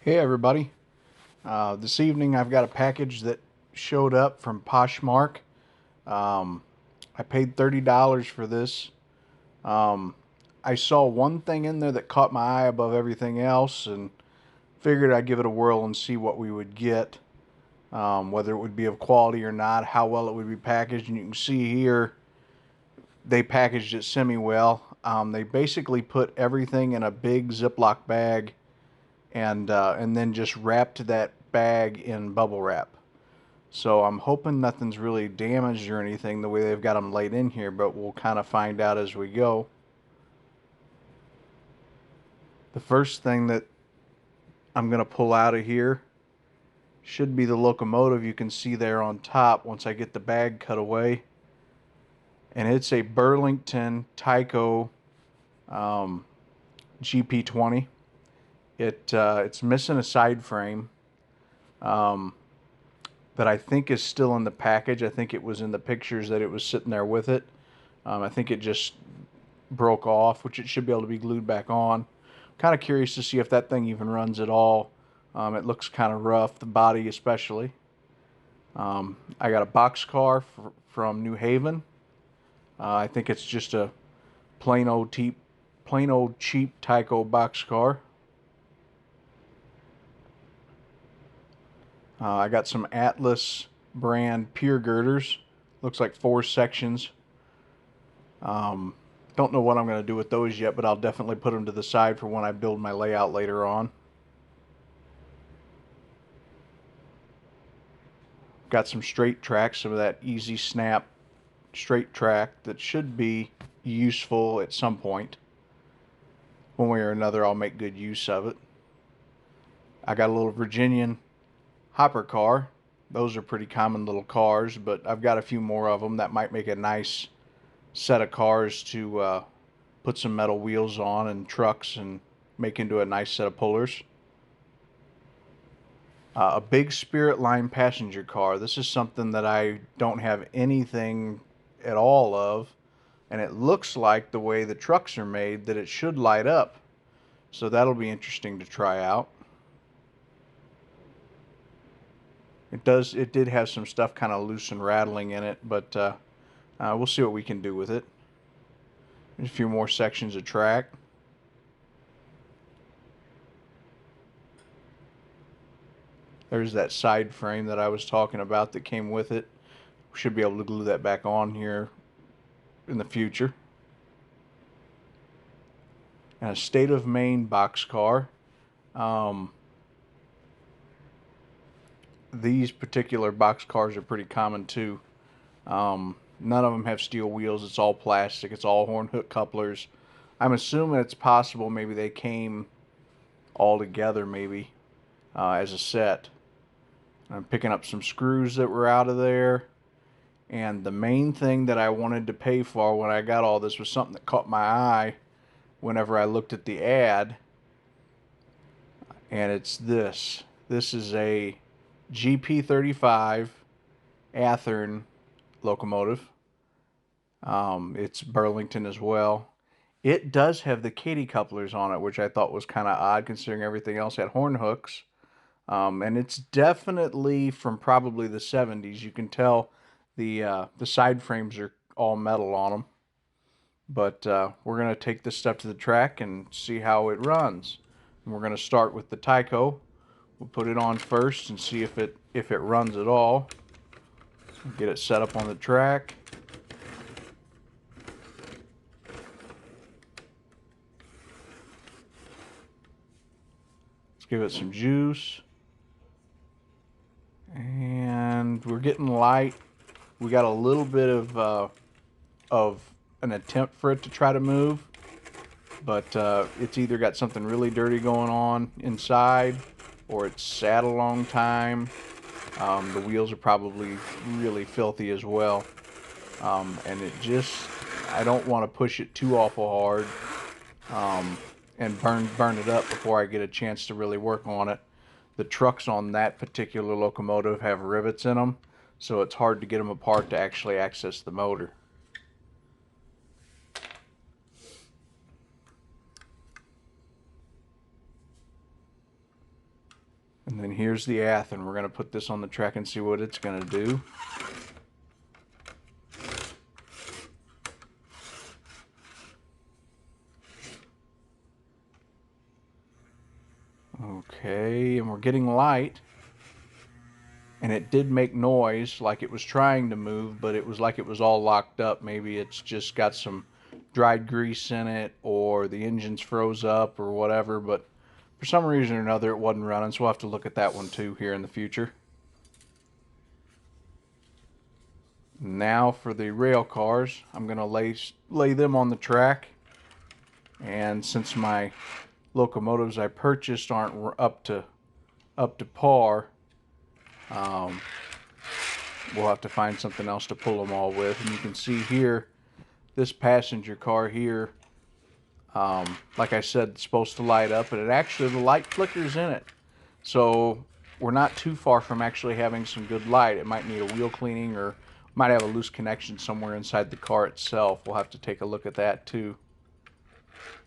Hey everybody. This evening I've got a package that showed up from Poshmark. Um, I paid $30 for this. Um, I saw one thing in there that caught my eye above everything else and figured I'd give it a whirl and see what we would get, whether it would be of quality or not, how well it would be packaged. And you can see here they packaged it semi-well. They basically put everything in a big Ziploc bag and then just wrapped that bag in bubble wrap. So I'm hoping nothing's really damaged or anything the way they've got them laid in here, but we'll kind of find out as we go. The first thing that I'm going to pull out of here should be the locomotive you can see there on top once I get the bag cut away. And it's a Burlington Tyco um, GP20. It's missing a side frame. Um, that I think is still in the package. I think it was in the pictures that it was sitting there with it. I think it just broke off, which it should be able to be glued back on. Kind of curious to see if that thing even runs at all. It looks kind of rough, the body especially. I got a box car from New Haven. I think it's just a plain old cheap Tyco box car. I got some Atlas brand pier girders. Looks like 4 sections. Um, don't know what I'm going to do with those yet, but I'll definitely put them to the side for when I build my layout later on. Got some straight track, some of that easy snap straight track that should be useful at some point. One way or another, I'll make good use of it. I got a little Virginian hopper car. Those are pretty common little cars, but I've got a few more of them that might make a nice set of cars to put some metal wheels on and trucks and make into a nice set of pullers. A big Spirit Line passenger car. This is something that I don't have anything at all of, and it looks like the way the trucks are made that it should light up. So that'll be interesting to try out. It did have some stuff kind of loose and rattling in it, but we'll see what we can do with it. There's a few more sections of track. There's that side frame that I was talking about that came with it. We should be able to glue that back on here in the future. And a State of Maine boxcar. Um, these particular boxcars are pretty common too. None of them have steel wheels. It's all plastic. It's all horn hook couplers. I'm assuming it's possible maybe they came all together maybe as a set. I'm picking up some screws that were out of there. And the main thing that I wanted to pay for when I got all this was something that caught my eye whenever I looked at the ad. And it's this. This is a GP35 Athearn locomotive. It's Burlington as well. It does have the Katy couplers on it, which I thought was kind of odd considering everything else had horn hooks. And it's definitely from probably the 70s. You can tell the side frames are all metal on them. But we're going to take this stuff to the track and see how it runs. And we're going to start with the Tyco. We'll put it on first and see if it runs at all. Get it set up on the track. Let's give it some juice. And we're getting light. We got a little bit of an attempt for it to try to move, but it's either got something really dirty going on inside, or it's sat a long time. The wheels are probably really filthy as well, and I don't want to push it too awful hard and burn it up before I get a chance to really work on it. The trucks on that particular locomotive have rivets in them, so it's hard to get them apart to actually access the motor. And then here's the Athens. We're going to put this on the track and see what it's going to do. Okay, and we're getting light. And it did make noise like it was trying to move, but it was like it was all locked up. Maybe it's just got some dried grease in it, or the engine's froze up or whatever, but for some reason or another it wasn't running, so we'll have to look at that one too here in the future. Now for the rail cars, I'm going to lay them on the track, and since my locomotives I purchased aren't up to par, we'll have to find something else to pull them all with. And you can see here, this passenger car here, like I said, it's supposed to light up, but the light flickers in it. So we're not too far from actually having some good light. It might need a wheel cleaning, or might have a loose connection somewhere inside the car itself. We'll have to take a look at that too.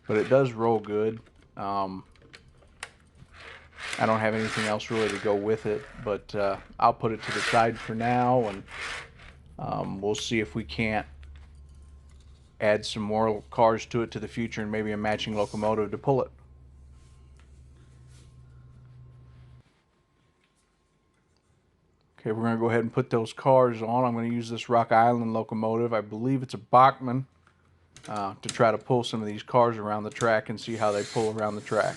But it does roll good. I don't have anything else really to go with it, but I'll put it to the side for now, and we'll see if we can't add some more cars to it to the future, and maybe a matching locomotive to pull it. Okay, we're going to go ahead and put those cars on. I'm going to use this Rock Island locomotive. I believe it's a Bachmann, to try to pull some of these cars around the track and see how they pull around the track.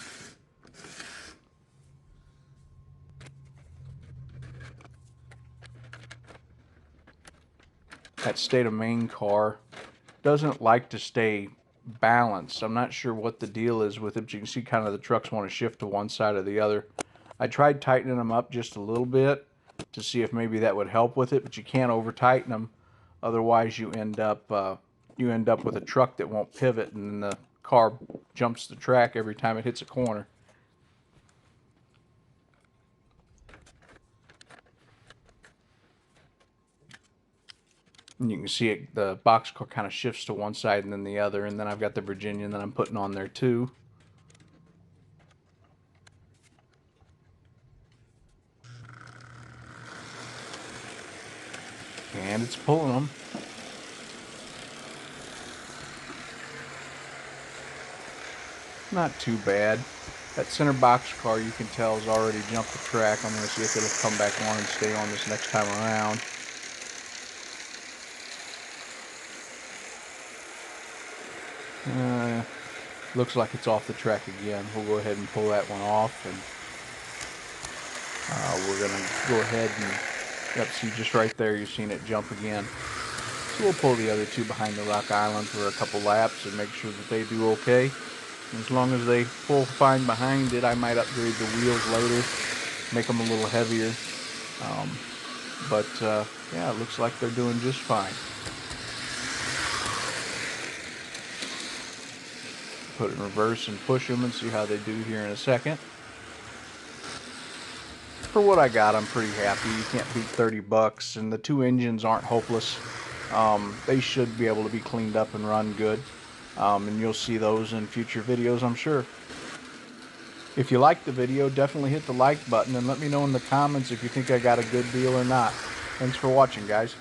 That State of Maine car doesn't like to stay balanced. I'm not sure what the deal is with it, but you can see kind of the trucks want to shift to one side or the other. I tried tightening them up just a little bit to see if maybe that would help with it, but you can't over tighten them, otherwise you end up with a truck that won't pivot, and the car jumps the track every time it hits a corner. And you can see it, the boxcar kind of shifts to one side and then the other, and then I've got the Virginian that I'm putting on there too. And it's pulling them. Not too bad. That center boxcar, you can tell, has already jumped the track. I'm going to see if it'll come back on and stay on this next time around. Looks like it's off the track again. We'll go ahead and pull that one off, and we're going to go ahead and, yep, see just right there, you've seen it jump again. So we'll pull the other two behind the Rock Island for a couple laps and make sure that they do okay. And as long as they pull fine behind it, I might upgrade the wheels later, make them a little heavier. Yeah, it looks like they're doing just fine. Put it in reverse and push them and see how they do here in a second. For what I got, I'm pretty happy. You can't beat 30 bucks, and the two engines aren't hopeless. They should be able to be cleaned up and run good. And you'll see those in future videos, I'm sure. If you liked the video, definitely hit the like button and let me know in the comments if you think I got a good deal or not. Thanks for watching, guys.